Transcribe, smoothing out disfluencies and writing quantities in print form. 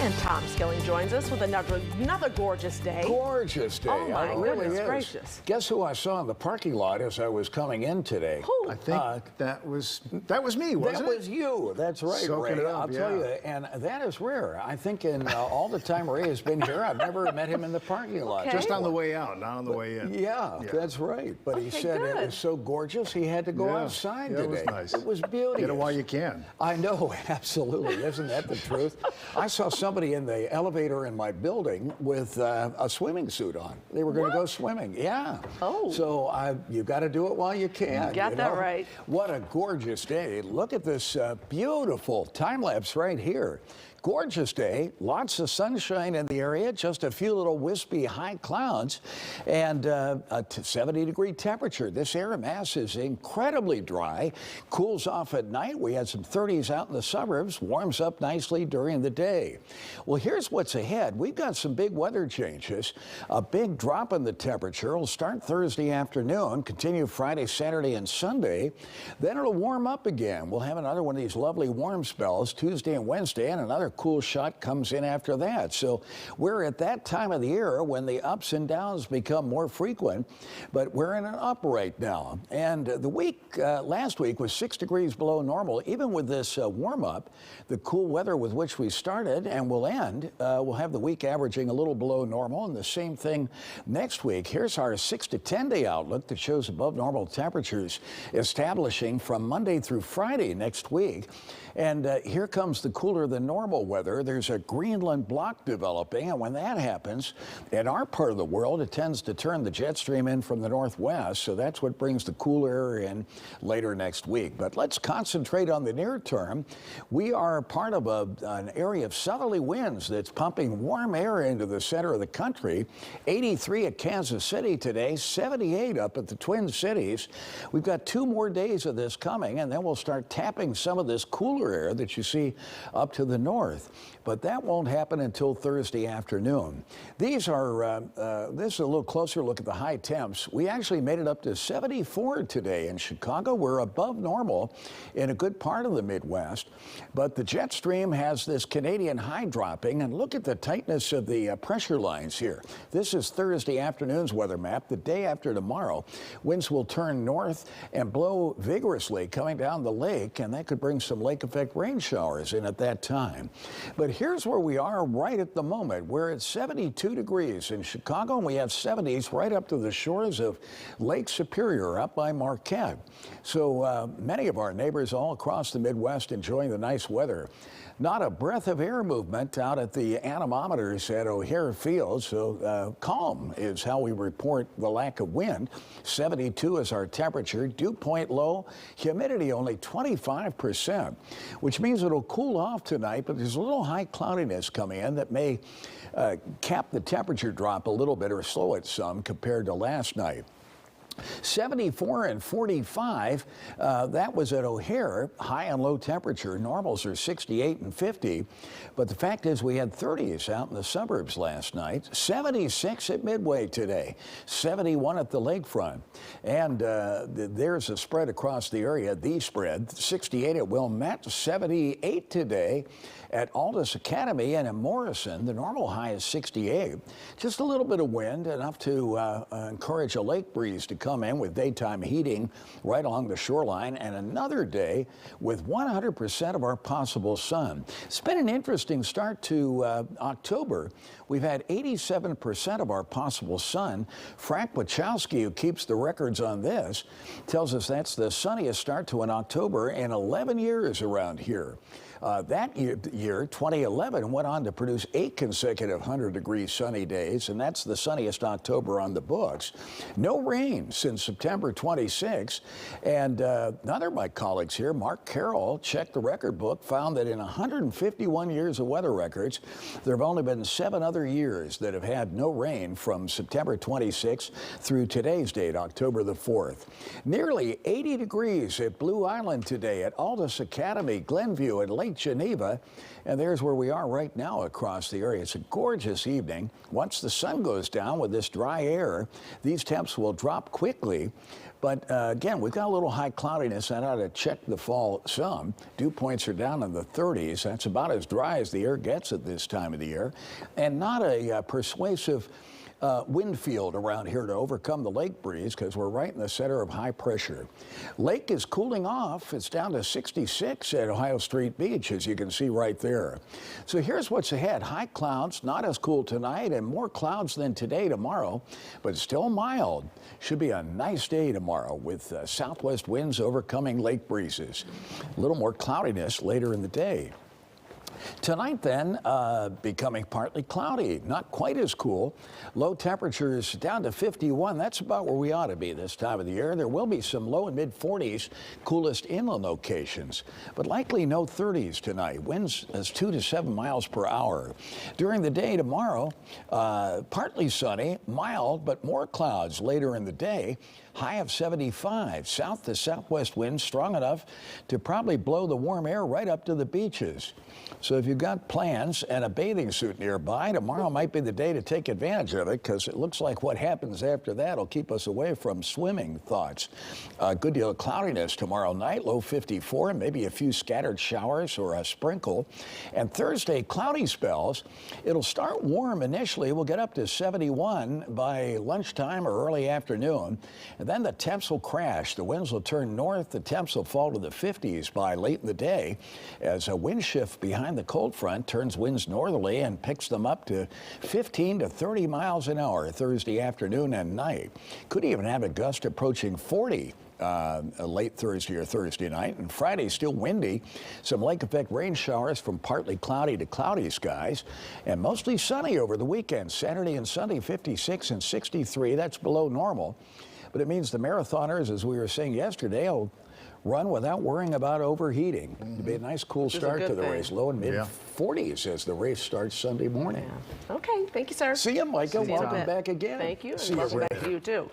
And Tom Skilling joins us with another gorgeous day. Gorgeous day. Oh my really goodness is. gracious. Guess who I saw in the parking lot as I was coming in today? Who? I think that was me, wasn't That was you. That's right, Soaking Ray. it up, I'll tell you, and that is rare. I think in all the time Ray has been here, I've never met him in the parking lot. Okay. Just on the way out, not on the way in. Yeah, that's right. But he Okay, said it good. was so gorgeous he had to go outside Yeah, today. it was nice. It was beautiful. Get it while you can. I know, absolutely. Isn't that the truth? I saw somebody in the elevator in my building with a swimming suit on. They were going to go swimming. Yeah. Oh. So you got to do it while you can. You got that right. What a gorgeous day. Look at this beautiful time lapse right here. Gorgeous day, lots of sunshine in the area, just a few little wispy high clouds, and a 70-degree temperature. This air mass is incredibly dry, cools off at night. We had some 30s out in the suburbs, warms up nicely during the day. Well, here's what's ahead. We've got some big weather changes. A big drop in the temperature will start Thursday afternoon, continue Friday, Saturday, and Sunday. Then it'll warm up again. We'll have another one of these lovely warm spells Tuesday and Wednesday, and another cool shot comes in after that. So we're at that time of the year when the ups and downs become more frequent, but we're in an up right now. And the week, last week was 6 degrees below normal. Even with this warm up, the cool weather with which we started and will end, we'll have the week averaging a little below normal, and the same thing next week. Here's our 6 to 10 day outlook that shows above normal temperatures establishing from Monday through Friday next week. And here comes the cooler than normal weather. There's a Greenland block developing, and when that happens, in our part of the world, it tends to turn the jet stream in from the northwest, so that's what brings the cool air in later next week. But let's concentrate on the near term. We are part of an area of southerly winds that's pumping warm air into the center of the country. 83 at Kansas City today, 78 up at the Twin Cities. We've got 2 more days of this coming, and then we'll start tapping some of this cooler air that you see up to the north. But that won't happen until Thursday afternoon. These are, this is a little closer look at the high temps. We actually made it up to 74 today in Chicago. We're above normal in a good part of the Midwest. But the jet stream has this Canadian high dropping, and look at the tightness of the pressure lines here. This is Thursday afternoon's weather map. The day after tomorrow, winds will turn north and blow vigorously coming down the lake, and that could bring some lake effect rain showers in at that time. But here's where we are right at the moment. We're at 72 degrees in Chicago, and we have 70s right up to the shores of Lake Superior up by Marquette. So many of our neighbors all across the Midwest enjoying the nice weather. Not a breath of air movement out at the anemometers at O'Hare Field, so calm is how we report the lack of wind. 72 is our temperature, dew point low, humidity only 25%, which means it'll cool off tonight, but there's a little high cloudiness coming in that may cap the temperature drop a little bit or slow it some compared to last night. 74 and 45, that was at O'Hare, high and low temperature. Normals are 68 and 50. But the fact is we had 30s out in the suburbs last night. 76 at Midway today. 71 at the lakefront. And there's a spread across the area, the spread. 68 at Wilmette, 78 today at Aldous Academy, and in Morrison, the normal high is 68. Just a little bit of wind, enough to encourage a lake breeze to come in with daytime heating right along the shoreline, and another day with 100% of our possible sun. It's been an interesting start to October. We've had 87% of our possible sun. Frank Wachowski, who keeps the records on this, tells us that's the sunniest start to an October in 11 years around here. That year, 2011, went on to produce 8 consecutive 100-degree sunny days, and that's the sunniest October on the books. No rain since September 26, and another of my colleagues here, Mark Carroll, checked the record book, found that in 151 years of weather records, there have only been 7 other years that have had no rain from September 26 through today's date, October the 4th. Nearly 80 degrees at Blue Island today, at Aldous Academy, Glenview, and Lake Lake Geneva, and there's where we are right now across the area. It's a gorgeous evening. Once the sun goes down with this dry air, these temps will drop quickly. But again, we've got a little high cloudiness. I ought to check the fall some. Dew points are down in the 30s. That's about as dry as the air gets at this time of the year. And not a persuasive wind field around here to overcome the lake breeze because we're right in the center of high pressure. Lake is cooling off. It's down to 66 at Ohio Street Beach, as you can see right there. So here's what's ahead. High clouds, not as cool tonight, and more clouds than today, tomorrow, but still mild. Should be a nice day tomorrow with southwest winds overcoming lake breezes. A little more cloudiness later in the day. Tonight, then, becoming partly cloudy, not quite as cool. Low temperatures down to 51. That's about where we ought to be this time of the year. There will be some low and mid 40s, coolest inland locations, but likely no 30s tonight. Winds as 2 to 7 miles per hour. During the day tomorrow, partly sunny, mild, but more clouds later in the day. High of 75. South to southwest winds strong enough to probably blow the warm air right up to the beaches. So if you've got plans and a bathing suit nearby, tomorrow might be the day to take advantage of it because it looks like what happens after that will keep us away from swimming thoughts. A good deal of cloudiness tomorrow night, low 54, maybe a few scattered showers or a sprinkle. And Thursday, cloudy spells. It'll start warm initially. We'll get up to 71 by lunchtime or early afternoon. And then the temps will crash. The winds will turn north. The temps will fall to the 50s by late in the day as a wind shift behind the cold front turns winds northerly and picks them up to 15 to 30 miles an hour Thursday afternoon and night. Could even have a gust approaching 40 late Thursday or Thursday night. And Friday still windy. Some lake effect rain showers from partly cloudy to cloudy skies and mostly sunny over the weekend. Saturday and Sunday 56 and 63. That's below normal. But it means the marathoners, as we were saying yesterday, will run without worrying about overheating. It'll be a nice cool start to the race. Low and mid 40s as the race starts Sunday morning. Okay, thank you, sir. See you, Micah. Welcome back again. Thank you, See and you, welcome back to you, too.